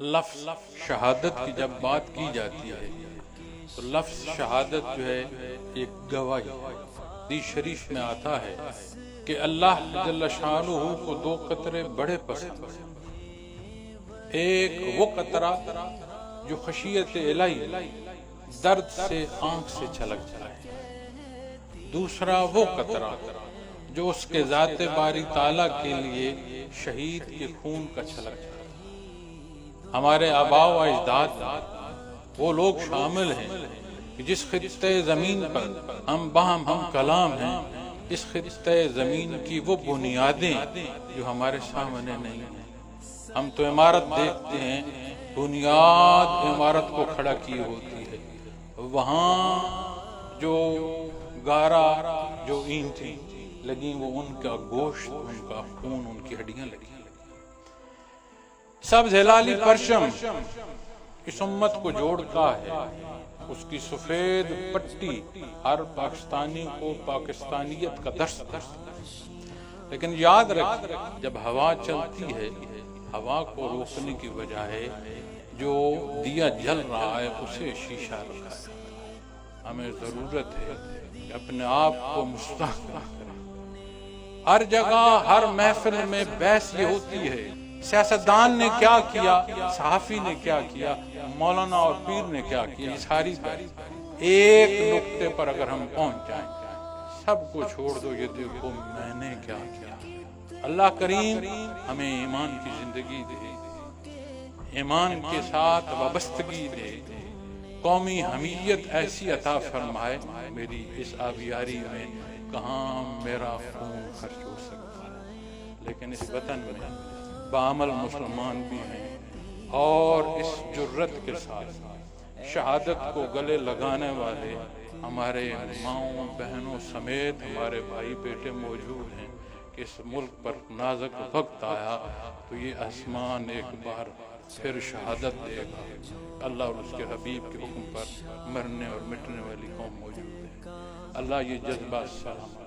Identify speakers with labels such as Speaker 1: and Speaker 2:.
Speaker 1: لفظ شہادت کی جب بات کی جاتی ہے تو لفظ شہادت جو ہے ایک گواہی حدیث شریف میں آتا ہے کہ اللہ جل شانہ کو دو قطرے بڑے پسند ہیں۔ ایک وہ قطرہ جو خشیت الہی درد سے آنکھ سے چھلک جائے، دوسرا وہ قطرہ جو اس کے ذات باری تعالیٰ کے لیے شہید کے خون کا چھلک جائے۔ ہمارے آباء و اجداد وہ لوگ شامل ہیں کہ جس خطے زمین پر ہم باہم ہم کلام ہیں، اس خطے زمین کی وہ بنیادیں جو ہمارے سامنے نہیں ہیں۔ ہم تو عمارت دیکھتے ہیں، بنیاد عمارت کو کھڑا کی ہوتی ہے، وہاں جو گارا جو اینٹیں لگی وہ ان کا گوشت، ان کا خون، ان کی ہڈیاں لگی۔ سبز ہلالی پرچم اس امت کو جوڑتا ہے، اس کی سفید پٹی ہر پاکستانی کو پاکستانیت کا درس دیتی ہے۔ لیکن یاد رکھ، جب ہوا چلتی ہے، ہوا کو روکنے کی بجائے جو دیا جل رہا ہے اسے شیشہ رکھا ہے۔ ہمیں ضرورت ہے کہ اپنے آپ کو مستحکم کریں۔ ہر جگہ ہر محفل میں بحث یہ ہوتی ہے، سیاستدان نے کیا کیا، صحافی نے کیا کیا، مولانا اور پیر نے کیا کیا۔ یہ ساری بات ایک نقطے پر اگر ہم پہنچ جائیں، سب کو چھوڑ دو، یہ دیکھو میں نے کیا کیا۔ اللہ کریم ہمیں ایمان کی زندگی دے، ایمان کے ساتھ وابستگی دے، قومی حمیت ایسی عطا فرمائے۔ میری اس آبیاری میں کہاں میرا خون خرچ ہو سکتا ہے، لیکن اس وطن میں بعمل مسلمان بھی ہیں، اور اس جرت کے ساتھ شہادت کو گلے لگانے والے ہمارے ماؤں بہنوں سمیت ہمارے بھائی بیٹے موجود ہیں کہ اس ملک پر نازک وقت آیا تو یہ آسمان ایک بار پھر شہادت دے گا۔ اللہ اور اس کے حبیب کے حکم پر مرنے اور مٹنے والی قوم موجود ہے۔ اللہ یہ جذبہ سلام